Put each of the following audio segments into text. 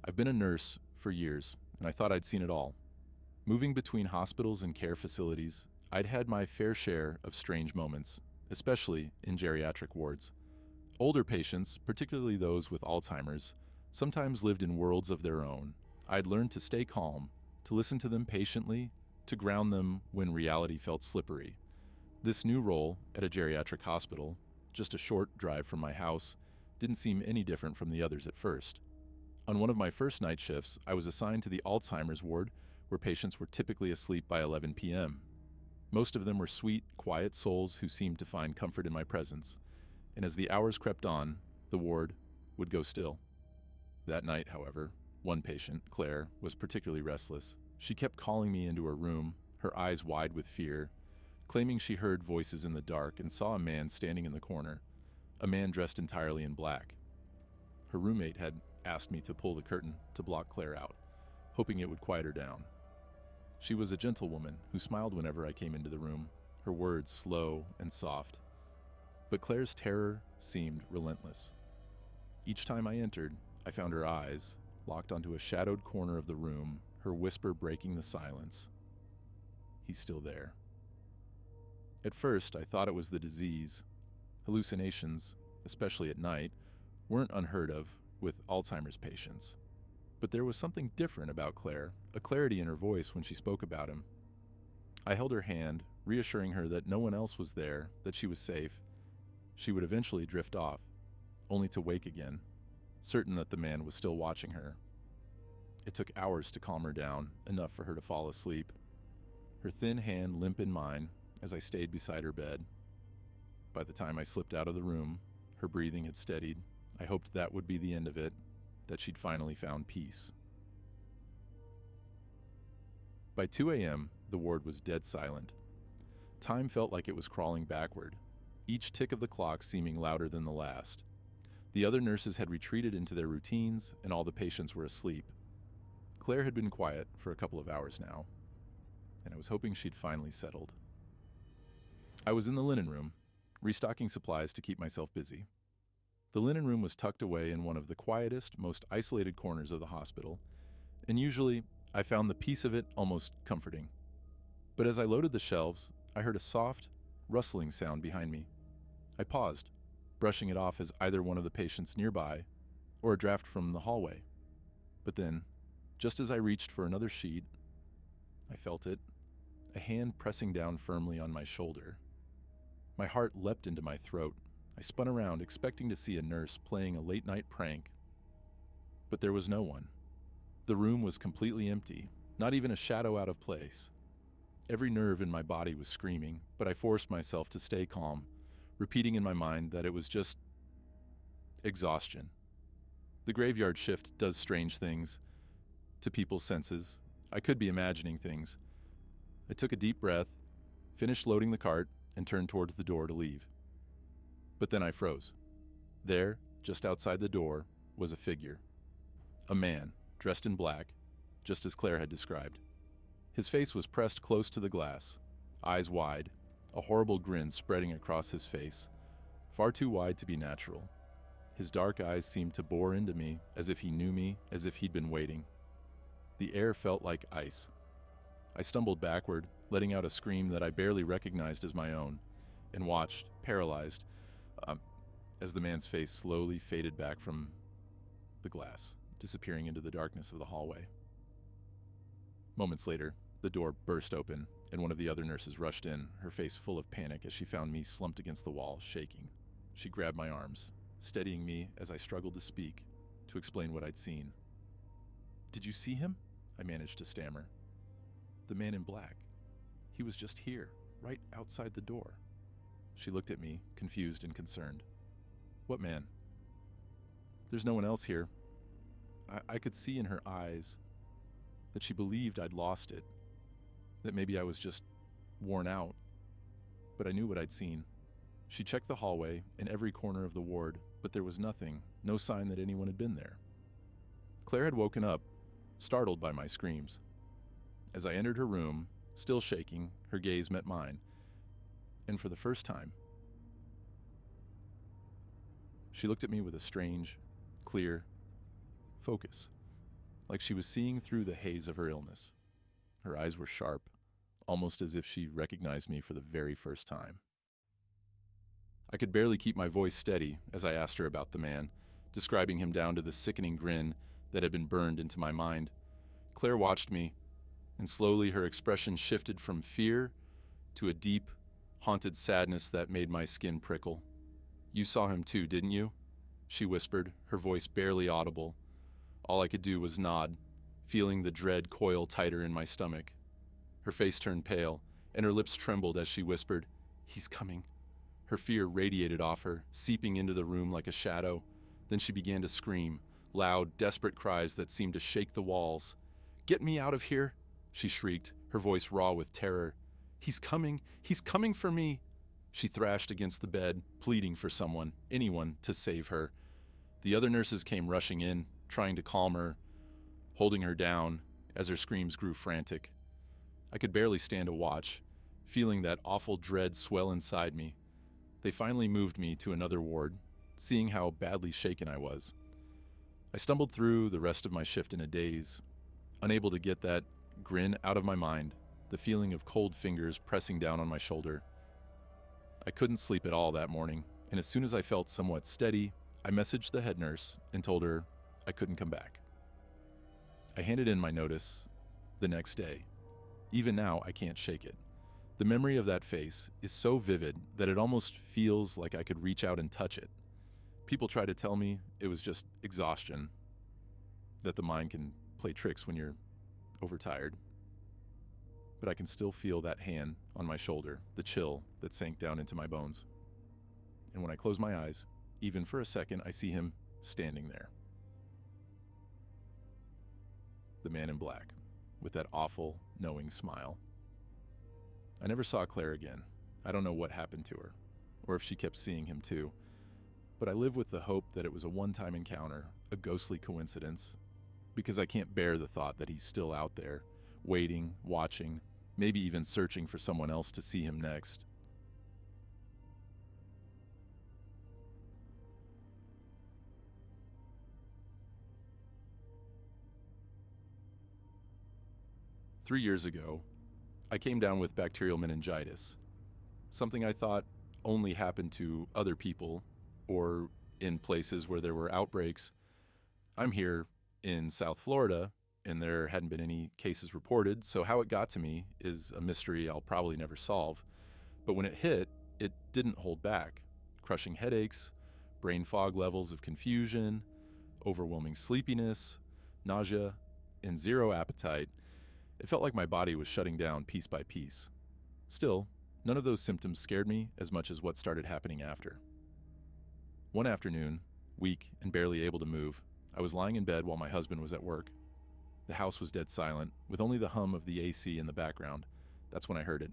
I've been a nurse for years, and I thought I'd seen it all. Moving between hospitals and care facilities, I'd had my fair share of strange moments, especially in geriatric wards. Older patients, particularly those with Alzheimer's, sometimes lived in worlds of their own. I'd learned to stay calm, to listen to them patiently, to ground them when reality felt slippery. This new role at a geriatric hospital, just a short drive from my house, didn't seem any different from the others at first. On one of my first night shifts, I was assigned to the Alzheimer's ward, where patients were typically asleep by 11 p.m. Most of them were sweet, quiet souls who seemed to find comfort in my presence. And as the hours crept on, the ward would go still. That night, however, one patient, Claire, was particularly restless. She kept calling me into her room, her eyes wide with fear, claiming she heard voices in the dark and saw a man standing in the corner, a man dressed entirely in black. Her roommate had asked me to pull the curtain to block Claire out, hoping it would quiet her down. She was a gentlewoman who smiled whenever I came into the room, her words slow and soft. But Claire's terror seemed relentless. Each time I entered, I found her eyes locked onto a shadowed corner of the room, her whisper breaking the silence. He's still there. At first, I thought it was the disease. Hallucinations, especially at night, weren't unheard of with Alzheimer's patients. But there was something different about Claire, a clarity in her voice when she spoke about him. I held her hand, reassuring her that no one else was there, that she was safe. She would eventually drift off, only to wake again, certain that the man was still watching her. It took hours to calm her down, enough for her to fall asleep. Her thin hand limp in mine as I stayed beside her bed. By the time I slipped out of the room, her breathing had steadied. I hoped that would be the end of it, that she'd finally found peace. By 2 a.m., the ward was dead silent. Time felt like it was crawling backward, each tick of the clock seeming louder than the last. The other nurses had retreated into their routines, and all the patients were asleep. Claire had been quiet for a couple of hours now, and I was hoping she'd finally settled. I was in the linen room, restocking supplies to keep myself busy. The linen room was tucked away in one of the quietest, most isolated corners of the hospital, and usually I found the peace of it almost comforting. But as I loaded the shelves, I heard a soft, rustling sound behind me. I paused, brushing it off as either one of the patients nearby or a draft from the hallway. But then, just as I reached for another sheet, I felt it, a hand pressing down firmly on my shoulder. My heart leapt into my throat. I spun around, expecting to see a nurse playing a late-night prank. But there was no one. The room was completely empty, not even a shadow out of place. Every nerve in my body was screaming, but I forced myself to stay calm, repeating in my mind that it was just exhaustion. The graveyard shift does strange things to people's senses. I could be imagining things. I took a deep breath, finished loading the cart, and turned towards the door to leave. But then I froze. There, just outside the door, was a figure. A man, dressed in black, just as Claire had described. His face was pressed close to the glass, eyes wide, a horrible grin spreading across his face, far too wide to be natural. His dark eyes seemed to bore into me, as if he knew me, as if he'd been waiting. The air felt like ice. I stumbled backward, letting out a scream that I barely recognized as my own, and watched, paralyzed, as the man's face slowly faded back from the glass, disappearing into the darkness of the hallway. Moments later, the door burst open, and one of the other nurses rushed in, her face full of panic as she found me slumped against the wall, shaking. She grabbed my arms, steadying me as I struggled to speak, to explain what I'd seen. "Did you see him?" I managed to stammer. "The man in black. He was just here, right outside the door." She looked at me, confused and concerned. "What man?" "There's no one else here." I could see in her eyes that she believed I'd lost it, that maybe I was just worn out, but I knew what I'd seen. She checked the hallway and every corner of the ward, but there was nothing, no sign that anyone had been there. Claire had woken up, startled by my screams. As I entered her room, still shaking, her gaze met mine, and for the first time, she looked at me with a strange, clear focus. like she was seeing through the haze of her illness. Her eyes were sharp, almost as if she recognized me for the very first time. I could barely keep my voice steady as I asked her about the man, describing him down to the sickening grin that had been burned into my mind. Claire watched me, and slowly her expression shifted from fear to a deep, haunted sadness that made my skin prickle. "You saw him too, didn't you?" she whispered, her voice barely audible. All I could do was nod, feeling the dread coil tighter in my stomach. Her face turned pale, and her lips trembled as she whispered, "He's coming." Her fear radiated off her, seeping into the room like a shadow. Then she began to scream, loud, desperate cries that seemed to shake the walls. "Get me out of here!" she shrieked, her voice raw with terror. He's coming for me!" She thrashed against the bed, pleading for someone, anyone, to save her. The other nurses came rushing in, trying to calm her, holding her down as her screams grew frantic. I could barely stand to watch, feeling that awful dread swell inside me. They finally moved me to another ward, seeing how badly shaken I was. I stumbled through the rest of my shift in a daze, unable to get that grin out of my mind, the feeling of cold fingers pressing down on my shoulder. I couldn't sleep at all that morning, and as soon as I felt somewhat steady, I messaged the head nurse and told her I couldn't come back. I handed in my notice the next day. Even now, I can't shake it. The memory of that face is so vivid that it almost feels like I could reach out and touch it. People try to tell me it was just exhaustion, that the mind can play tricks when you're overtired. But I can still feel that hand on my shoulder, the chill that sank down into my bones. And when I close my eyes, even for a second, I see him standing there. The man in black, with that awful, knowing smile. I never saw Claire again. I don't know what happened to her, or if she kept seeing him too. But I live with the hope that it was a one-time encounter, a ghostly coincidence, because I can't bear the thought that he's still out there, waiting, watching, maybe even searching for someone else to see him next. Three years ago, I came down with bacterial meningitis, something I thought only happened to other people or in places where there were outbreaks. I'm here in South Florida, and there hadn't been any cases reported, so how it got to me is a mystery I'll probably never solve. But when it hit, it didn't hold back. Crushing headaches, brain fog levels of confusion, overwhelming sleepiness, nausea, and zero appetite. It felt like my body was shutting down piece by piece. Still, none of those symptoms scared me as much as what started happening after. One afternoon, weak and barely able to move, I was lying in bed while my husband was at work. The house was dead silent, with only the hum of the AC in the background. That's when I heard it.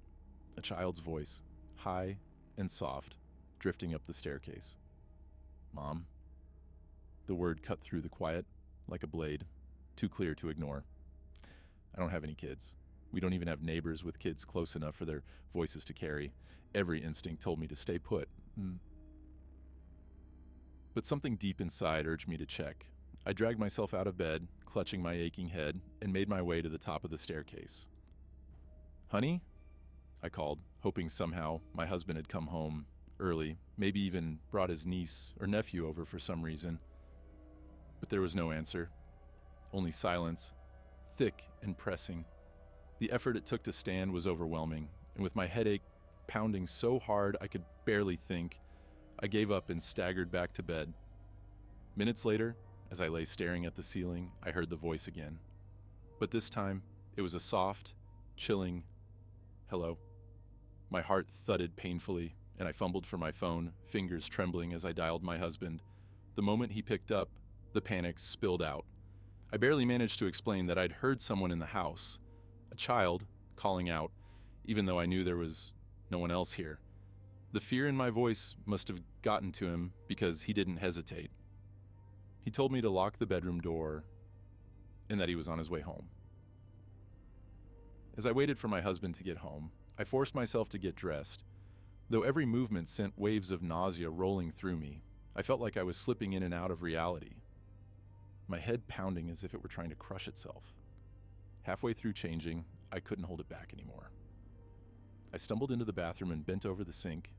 A child's voice, high and soft, drifting up the staircase. "Mom." The word cut through the quiet like a blade, too clear to ignore. I don't have any kids. We don't even have neighbors with kids close enough for their voices to carry. Every instinct told me to stay put. But something deep inside urged me to check. I dragged myself out of bed, clutching my aching head, and made my way to the top of the staircase. "Honey?" I called, hoping somehow my husband had come home early, maybe even brought his niece or nephew over for some reason. But there was no answer, only silence, thick and pressing. The effort it took to stand was overwhelming, and with my headache pounding so hard I could barely think, I gave up and staggered back to bed. Minutes later, as I lay staring at the ceiling, I heard the voice again. But this time, it was a soft, chilling hello. My heart thudded painfully, and I fumbled for my phone, fingers trembling as I dialed my husband. The moment he picked up, the panic spilled out. I barely managed to explain that I'd heard someone in the house, a child, calling out, even though I knew there was no one else here. The fear in my voice must have gotten to him because he didn't hesitate. He told me to lock the bedroom door and that he was on his way home. As I waited for my husband to get home, I forced myself to get dressed. Though every movement sent waves of nausea rolling through me, I felt like I was slipping in and out of reality. my head pounding as if it were trying to crush itself. Halfway through changing, I couldn't hold it back anymore. I stumbled into the bathroom and bent over the sink,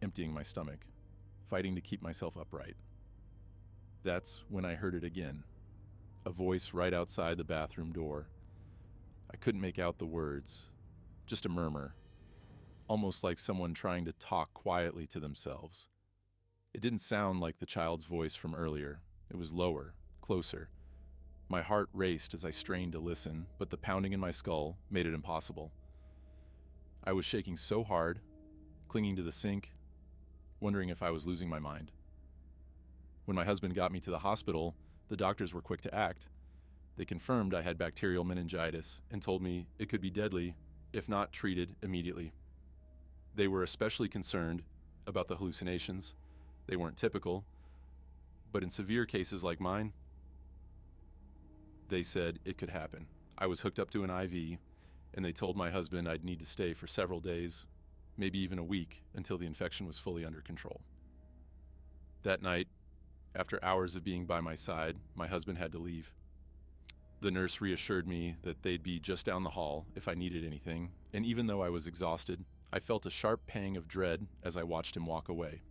emptying my stomach, fighting to keep myself upright. That's when I heard it again, a voice right outside the bathroom door. I couldn't make out the words, just a murmur, almost like someone trying to talk quietly to themselves. It didn't sound like the child's voice from earlier. It was lower, closer. My heart raced as I strained to listen, but the pounding in my skull made it impossible. I was shaking so hard, clinging to the sink, wondering if I was losing my mind. When my husband got me to the hospital, the doctors were quick to act. They confirmed I had bacterial meningitis and told me it could be deadly if not treated immediately. They were especially concerned about the hallucinations. They weren't typical, but in severe cases like mine, they said it could happen. I was hooked up to an IV, and they told my husband I'd need to stay for several days, maybe even a week, until the infection was fully under control. That night, after hours of being by my side, my husband had to leave. The nurse reassured me that they'd be just down the hall if I needed anything, and even though I was exhausted, I felt a sharp pang of dread as I watched him walk away.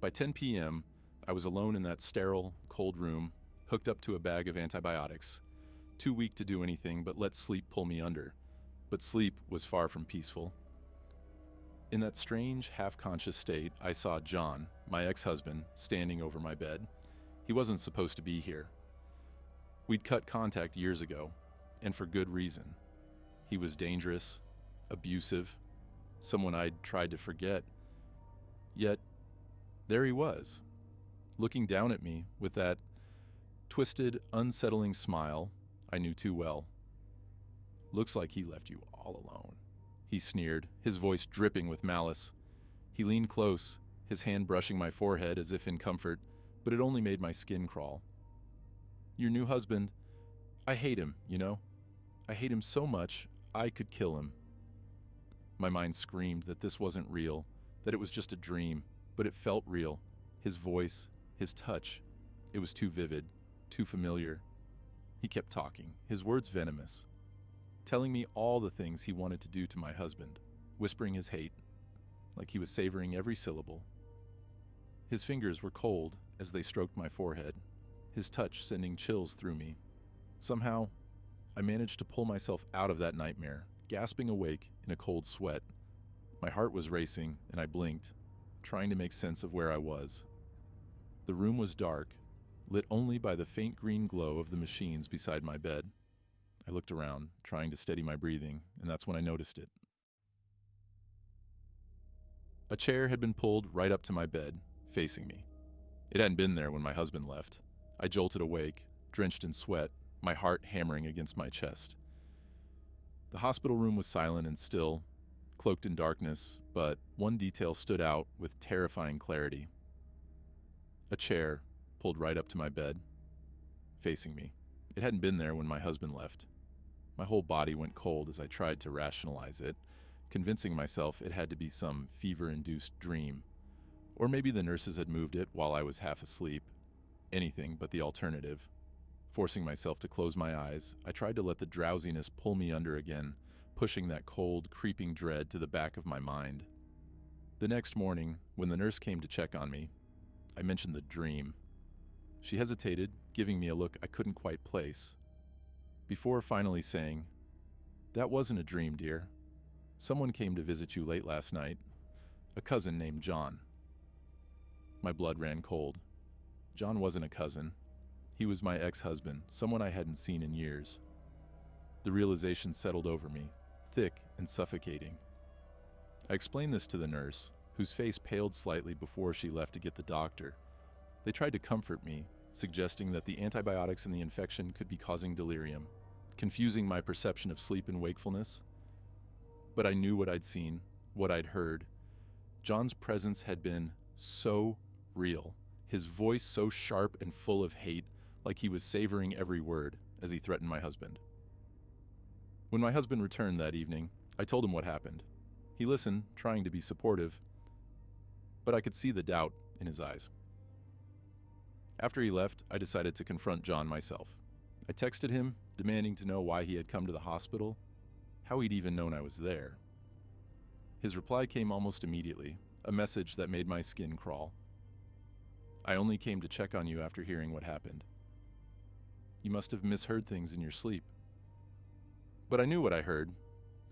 By 10 p.m., I was alone in that sterile, cold room, hooked up to a bag of antibiotics, too weak to do anything but let sleep pull me under. But sleep was far from peaceful. In that strange, half-conscious state, I saw John, my ex-husband, standing over my bed. He wasn't supposed to be here. We'd cut contact years ago, and for good reason. He was dangerous, abusive, someone I'd tried to forget. Yet, there he was, looking down at me with that twisted, unsettling smile I knew too well. "Looks like he left you all alone," he sneered, his voice dripping with malice. He leaned close, his hand brushing my forehead as if in comfort, but it only made my skin crawl. "Your new husband, I hate him, you know? I hate him so much, I could kill him." My mind screamed that this wasn't real, that it was just a dream, but it felt real. His voice, his touch, it was too vivid, too familiar. He kept talking, his words venomous, telling me all the things he wanted to do to my husband, whispering his hate, like he was savoring every syllable. His fingers were cold as they stroked my forehead, his touch sending chills through me. Somehow, I managed to pull myself out of that nightmare, gasping awake in a cold sweat. My heart was racing, and I blinked, trying to make sense of where I was. The room was dark, lit only by the faint green glow of the machines beside my bed. I looked around, trying to steady my breathing, and that's when I noticed it. A chair had been pulled right up to my bed, facing me. It hadn't been there when my husband left. I jolted awake, drenched in sweat, my heart hammering against my chest. The hospital room was silent and still, cloaked in darkness, but one detail stood out with terrifying clarity. A chair pulled right up to my bed, facing me. It hadn't been there when my husband left. My whole body went cold as I tried to rationalize it, convincing myself it had to be some fever-induced dream. Or maybe the nurses had moved it while I was half asleep. Anything but the alternative. Forcing myself to close my eyes, I tried to let the drowsiness pull me under again, pushing that cold, creeping dread to the back of my mind. The next morning, when the nurse came to check on me, I mentioned the dream. She hesitated, giving me a look I couldn't quite place, before finally saying, "That wasn't a dream, dear. Someone came to visit you late last night, a cousin named John." My blood ran cold. John wasn't a cousin. He was my ex-husband, someone I hadn't seen in years. The realization settled over me, thick and suffocating. I explained this to the nurse, whose face paled slightly before she left to get the doctor. They tried to comfort me, suggesting that the antibiotics and the infection could be causing delirium, confusing my perception of sleep and wakefulness. But I knew what I'd seen, what I'd heard. John's presence had been so real, his voice so sharp and full of hate, like he was savoring every word as he threatened my husband. When my husband returned that evening, I told him what happened. He listened, trying to be supportive, but I could see the doubt in his eyes. After he left, I decided to confront John myself. I texted him, demanding to know why he had come to the hospital, how he'd even known I was there. His reply came almost immediately, a message that made my skin crawl. "I only came to check on you after hearing what happened. You must have misheard things in your sleep." But I knew what I heard.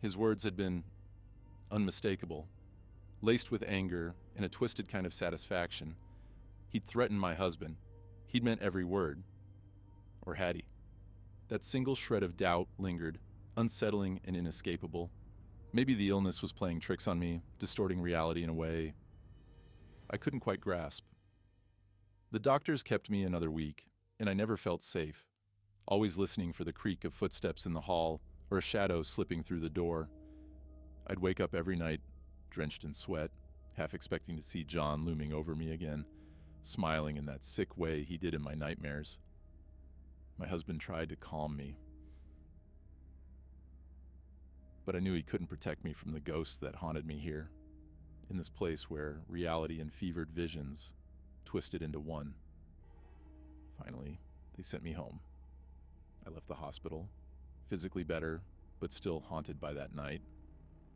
His words had been unmistakable, laced with anger and a twisted kind of satisfaction. He'd threatened my husband. He'd meant every word. Or had he? That single shred of doubt lingered, unsettling and inescapable. Maybe the illness was playing tricks on me, distorting reality in a way I couldn't quite grasp. The doctors kept me another week, and I never felt safe, always listening for the creak of footsteps in the hall or a shadow slipping through the door. I'd wake up every night, drenched in sweat, half expecting to see John looming over me again, smiling in that sick way he did in my nightmares. My husband tried to calm me, but I knew he couldn't protect me from the ghosts that haunted me here, in this place where reality and fevered visions twisted into one. Finally, they sent me home. I left the hospital, physically better, but still haunted by that night,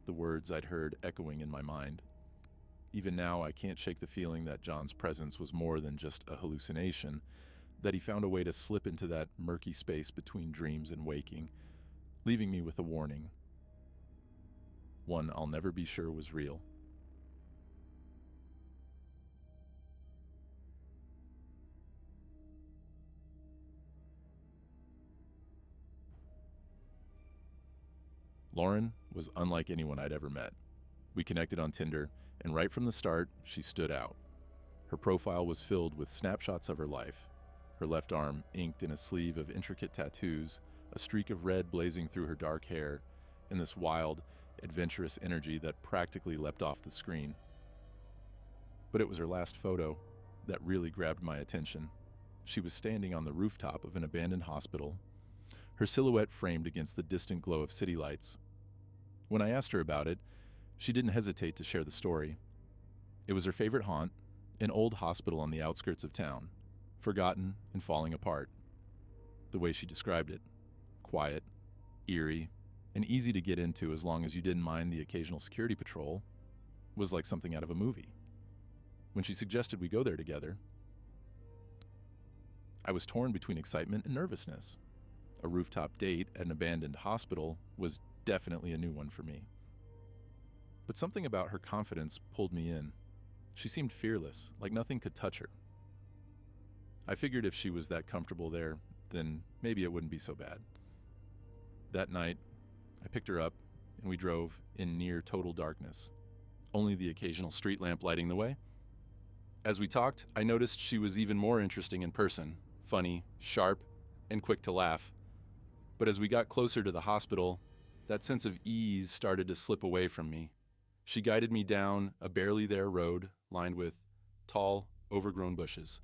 the words I'd heard echoing in my mind. Even now, I can't shake the feeling that John's presence was more than just a hallucination, that he found a way to slip into that murky space between dreams and waking, leaving me with a warning. One I'll never be sure was real. Lauren was unlike anyone I'd ever met. We connected on Tinder, and right from the start, she stood out. Her profile was filled with snapshots of her life, her left arm inked in a sleeve of intricate tattoos, a streak of red blazing through her dark hair, and this wild, adventurous energy that practically leapt off the screen. But it was her last photo that really grabbed my attention. She was standing on the rooftop of an abandoned hospital, her silhouette framed against the distant glow of city lights. When I asked her about it, she didn't hesitate to share the story. It was her favorite haunt, an old hospital on the outskirts of town, forgotten and falling apart. The way she described it, quiet, eerie, and easy to get into as long as you didn't mind the occasional security patrol, was like something out of a movie. When she suggested we go there together, I was torn between excitement and nervousness. A rooftop date at an abandoned hospital was definitely a new one for me. But something about her confidence pulled me in. She seemed fearless, like nothing could touch her. I figured if she was that comfortable there, then maybe it wouldn't be so bad. That night, I picked her up, and we drove in near total darkness, only the occasional street lamp lighting the way. As we talked, I noticed she was even more interesting in person, funny, sharp, and quick to laugh. But as we got closer to the hospital, that sense of ease started to slip away from me. She guided me down a barely there road lined with tall, overgrown bushes.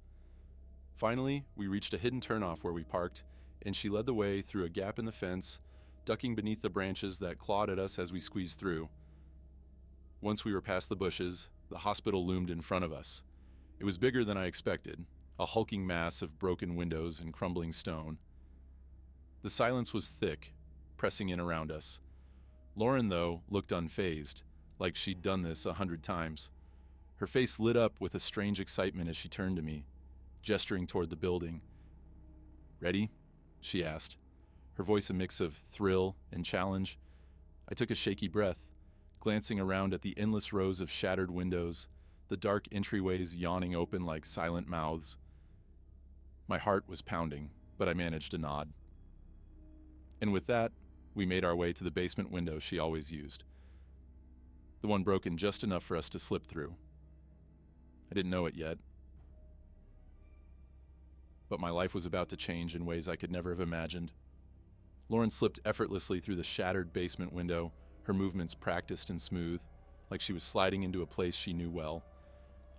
Finally, we reached a hidden turnoff where we parked, and she led the way through a gap in the fence, ducking beneath the branches that clawed at us as we squeezed through. Once we were past the bushes, the hospital loomed in front of us. It was bigger than I expected, a hulking mass of broken windows and crumbling stone. The silence was thick, pressing in around us. Lauren, though, looked unfazed, like she'd done this 100 times. Her face lit up with a strange excitement as she turned to me, gesturing toward the building. "Ready?" she asked, her voice a mix of thrill and challenge. I took a shaky breath, glancing around at the endless rows of shattered windows, the dark entryways yawning open like silent mouths. My heart was pounding, but I managed to nod. And with that, we made our way to the basement window she always used, the one broken just enough for us to slip through. I didn't know it yet, but my life was about to change in ways I could never have imagined. Lauren slipped effortlessly through the shattered basement window, her movements practiced and smooth, like she was sliding into a place she knew well.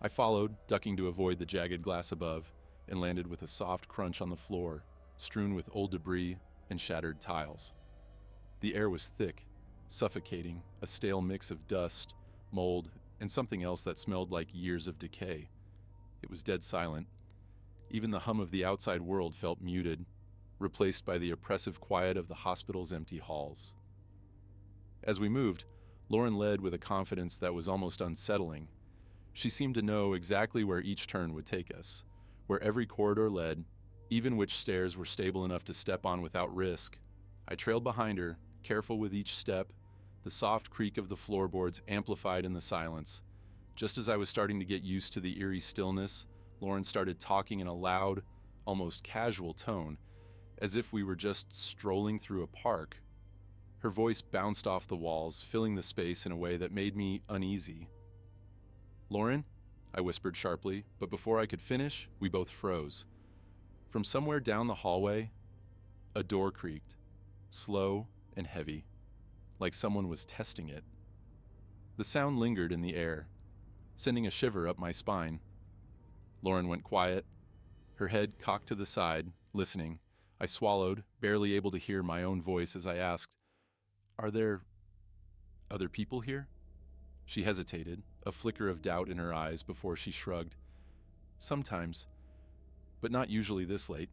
I followed, ducking to avoid the jagged glass above, and landed with a soft crunch on the floor, strewn with old debris and shattered tiles. The air was thick, suffocating, a stale mix of dust, mold, and something else that smelled like years of decay. It was dead silent. Even the hum of the outside world felt muted, replaced by the oppressive quiet of the hospital's empty halls. As we moved, Lauren led with a confidence that was almost unsettling. She seemed to know exactly where each turn would take us, where every corridor led, even which stairs were stable enough to step on without risk. I trailed behind her, careful with each step, the soft creak of the floorboards amplified in the silence. Just as I was starting to get used to the eerie stillness, Lauren started talking in a loud, almost casual tone, as if we were just strolling through a park. Her voice bounced off the walls, filling the space in a way that made me uneasy. "Lauren?" I whispered sharply, but before I could finish, we both froze. From somewhere down the hallway, a door creaked, slow and heavy, like someone was testing it. The sound lingered in the air, sending a shiver up my spine. Lauren went quiet, her head cocked to the side, listening. I swallowed, barely able to hear my own voice as I asked, "Are there other people here?" She hesitated, a flicker of doubt in her eyes before she shrugged. "Sometimes, but not usually this late."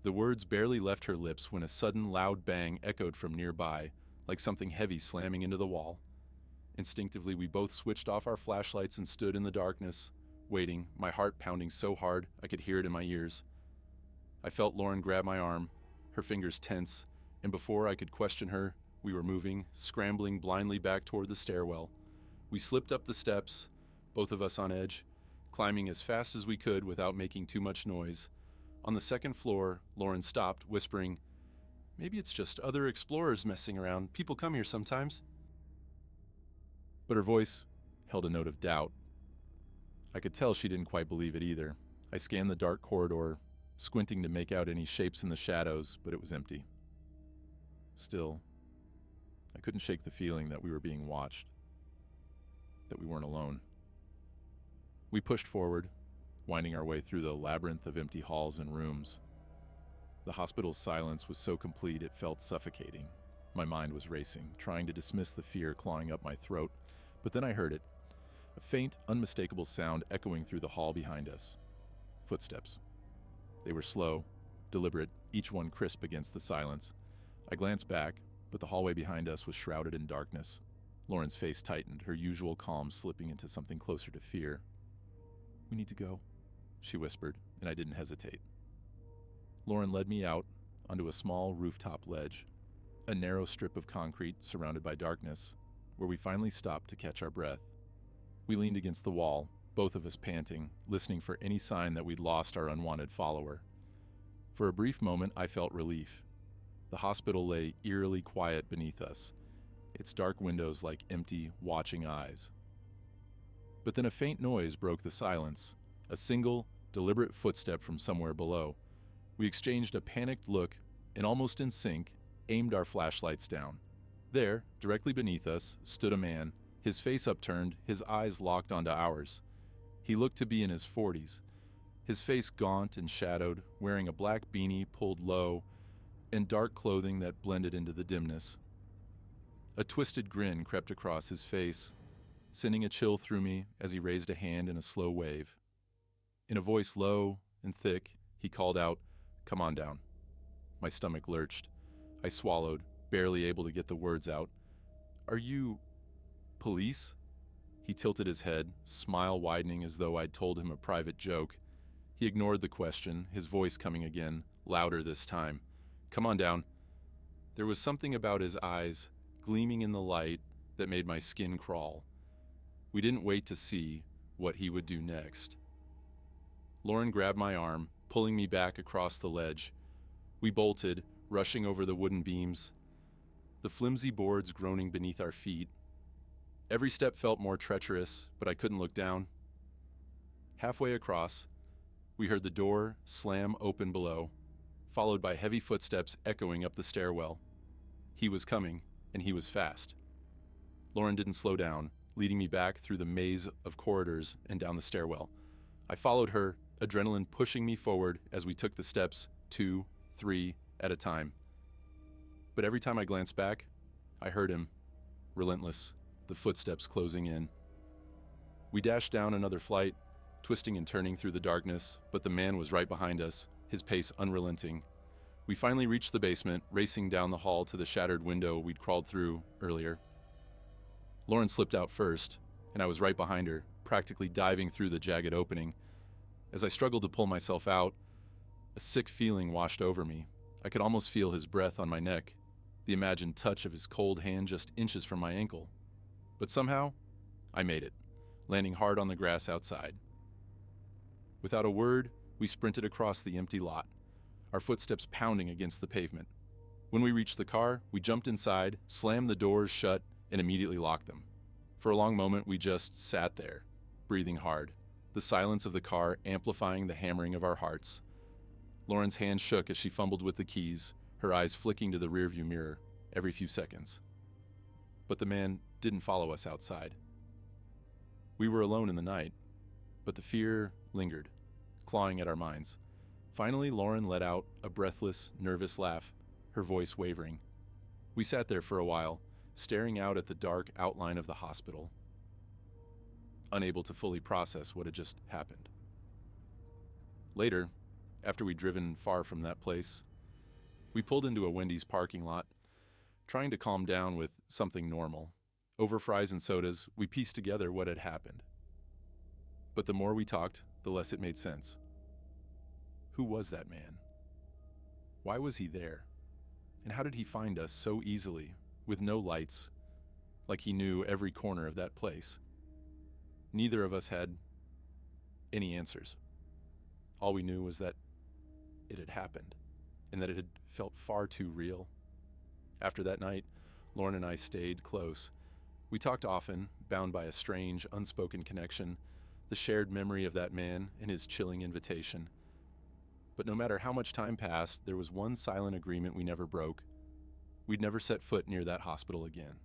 The words barely left her lips when a sudden loud bang echoed from nearby, like something heavy slamming into the wall. Instinctively, we both switched off our flashlights and stood in the darkness, waiting, my heart pounding so hard I could hear it in my ears. I felt Lauren grab my arm, her fingers tense, and before I could question her, we were moving, scrambling blindly back toward the stairwell. We slipped up the steps, both of us on edge, climbing as fast as we could without making too much noise. On the second floor, Lauren stopped, whispering, "Maybe it's just other explorers messing around. People come here sometimes." But her voice held a note of doubt. I could tell she didn't quite believe it either. I scanned the dark corridor, squinting to make out any shapes in the shadows, but it was empty. Still, I couldn't shake the feeling that we were being watched, that we weren't alone. We pushed forward, winding our way through the labyrinth of empty halls and rooms. The hospital's silence was so complete it felt suffocating. My mind was racing, trying to dismiss the fear clawing up my throat, but then I heard it, a faint, unmistakable sound echoing through the hall behind us. Footsteps. They were slow, deliberate, each one crisp against the silence. I glanced back, but the hallway behind us was shrouded in darkness. Lauren's face tightened, her usual calm slipping into something closer to fear. "We need to go," she whispered, and I didn't hesitate. Lauren led me out onto a small rooftop ledge, a narrow strip of concrete surrounded by darkness, where we finally stopped to catch our breath. We leaned against the wall, both of us panting, listening for any sign that we'd lost our unwanted follower. For a brief moment, I felt relief. The hospital lay eerily quiet beneath us, its dark windows like empty, watching eyes. But then a faint noise broke the silence, a single, deliberate footstep from somewhere below. We exchanged a panicked look and, almost in sync, aimed our flashlights down. There, directly beneath us, stood a man, his face upturned, his eyes locked onto ours. He looked to be in his 40s, his face gaunt and shadowed, wearing a black beanie pulled low and dark clothing that blended into the dimness. A twisted grin crept across his face, sending a chill through me as he raised a hand in a slow wave. In a voice low and thick, he called out, "Come on down." My stomach lurched. I swallowed, barely able to get the words out. "Are you police?" He tilted his head, smile widening as though I'd told him a private joke. He ignored the question, his voice coming again, louder this time. "Come on down." There was something about his eyes, gleaming in the light, that made my skin crawl. We didn't wait to see what he would do next. Lauren grabbed my arm, pulling me back across the ledge. We bolted, rushing over the wooden beams, the flimsy boards groaning beneath our feet. Every step felt more treacherous, but I couldn't look down. Halfway across, we heard the door slam open below, followed by heavy footsteps echoing up the stairwell. He was coming, and he was fast. Lauren didn't slow down, leading me back through the maze of corridors and down the stairwell. I followed her, adrenaline pushing me forward as we took the steps 2, 3 at a time. But every time I glanced back, I heard him, relentless, the footsteps closing in. We dashed down another flight, twisting and turning through the darkness, but the man was right behind us, his pace unrelenting. We finally reached the basement, racing down the hall to the shattered window we'd crawled through earlier. Lauren slipped out first, and I was right behind her, practically diving through the jagged opening. As I struggled to pull myself out, a sick feeling washed over me. I could almost feel his breath on my neck, the imagined touch of his cold hand just inches from my ankle. But somehow, I made it, landing hard on the grass outside. Without a word, we sprinted across the empty lot, our footsteps pounding against the pavement. When we reached the car, we jumped inside, slammed the doors shut, and immediately locked them. For a long moment, we just sat there, breathing hard, the silence of the car amplifying the hammering of our hearts. Lauren's hand shook as she fumbled with the keys, her eyes flicking to the rearview mirror every few seconds. But the man didn't follow us outside. We were alone in the night, but the fear lingered, clawing at our minds. Finally, Lauren let out a breathless, nervous laugh, her voice wavering. We sat there for a while, staring out at the dark outline of the hospital, unable to fully process what had just happened. Later, after we'd driven far from that place, we pulled into a Wendy's parking lot, trying to calm down with something normal. Over fries and sodas, we pieced together what had happened. But the more we talked, the less it made sense. Who was that man? Why was he there? And how did he find us so easily, with no lights, like he knew every corner of that place? Neither of us had any answers. All we knew was that it had happened, and that it had felt far too real. After that night, Lauren and I stayed close. We talked often, bound by a strange, unspoken connection, the shared memory of that man and his chilling invitation. But no matter how much time passed, there was one silent agreement we never broke. We'd never set foot near that hospital again.